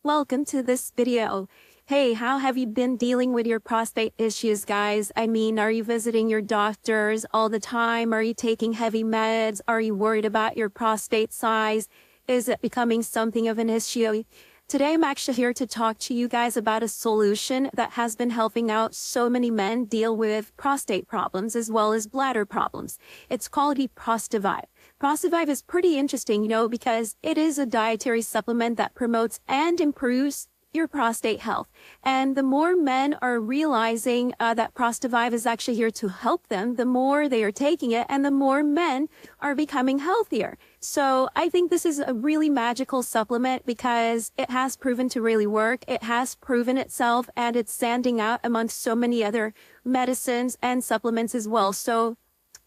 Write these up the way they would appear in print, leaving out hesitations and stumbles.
Welcome to this video. Hey, how have you been dealing with your prostate issues, guys? I mean, are you visiting your doctors all the time? Are you taking heavy meds? Are you worried about your prostate size? Is it becoming something of an issue? Today, I'm actually here to talk to you guys about a solution that has been helping out so many men deal with prostate problems as well as bladder problems. It's called the ProstaVive. ProstaVive is pretty interesting, because it is a dietary supplement that promotes and improves your prostate health. And the more men are realizing that ProstaVive is actually here to help them, the more they are taking it and the more men are becoming healthier. So I think this is a really magical supplement because it has proven to really work. It has proven itself and it's standing out amongst so many other medicines and supplements as well. So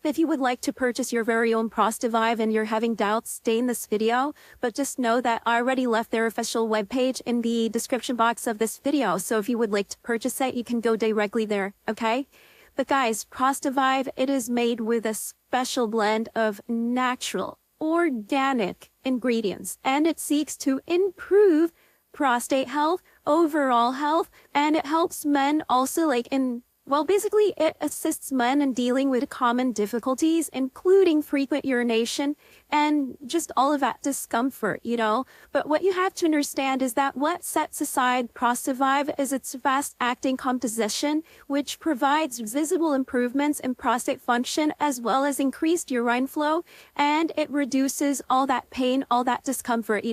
if you would like to purchase your very own ProstaVive and you're having doubts, stay in this video, but just know that I already left their official webpage in the description box of this video. So if you would like to purchase it, you can go directly there, okay? But guys, ProstaVive, it is made with a special blend of natural, organic ingredients, and it seeks to improve prostate health, overall health, and it helps men also basically, it assists men in dealing with common difficulties, including frequent urination and just all of that discomfort, But what you have to understand is that what sets aside ProstaVive is its fast-acting composition, which provides visible improvements in prostate function as well as increased urine flow, and it reduces all that pain, all that discomfort,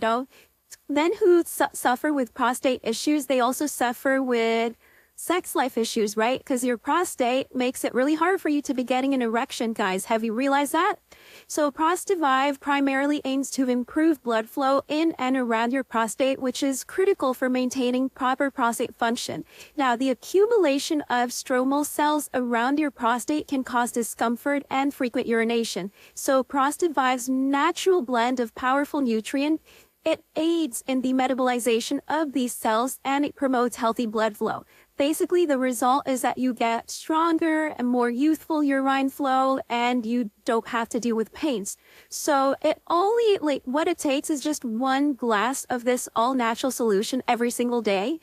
Men who suffer with prostate issues, they also suffer with sex life issues, right? Because your prostate makes it really hard for you to be getting an erection, guys. Have you realized that? So ProstaVive primarily aims to improve blood flow in and around your prostate, which is critical for maintaining proper prostate function. Now, the accumulation of stromal cells around your prostate can cause discomfort and frequent urination. So ProstaVive's natural blend of powerful nutrient, it aids in the metabolization of these cells and it promotes healthy blood flow. Basically, the result is that you get stronger and more youthful urine flow and you don't have to deal with pains. So it only, what it takes is just one glass of this all-natural solution every single day.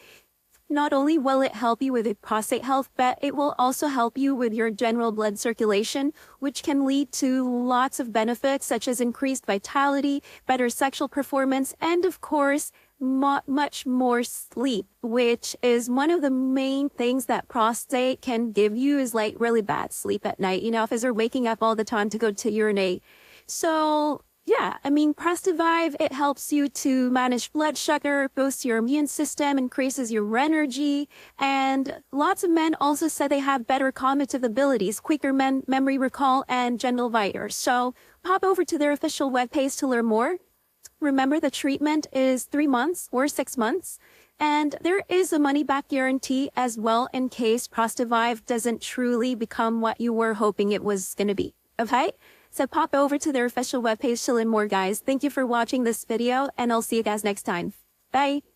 Not only will it help you with your prostate health, but it will also help you with your general blood circulation, which can lead to lots of benefits such as increased vitality, better sexual performance, and of course, much more sleep, which is one of the main things that prostate can give you is really bad sleep at night, if you're waking up all the time to go to urinate. So yeah, ProstaVive, it helps you to manage blood sugar, boosts your immune system, increases your energy, and lots of men also said they have better cognitive abilities, quicker memory recall, and gentle vitals. So pop over to their official webpage to learn more. Remember, the treatment is 3 months or 6 months, and there is a money-back guarantee as well in case ProstaVive doesn't truly become what you were hoping it was going to be, okay? So pop over to their official webpage to learn more, guys. Thank you for watching this video, and I'll see you guys next time. Bye!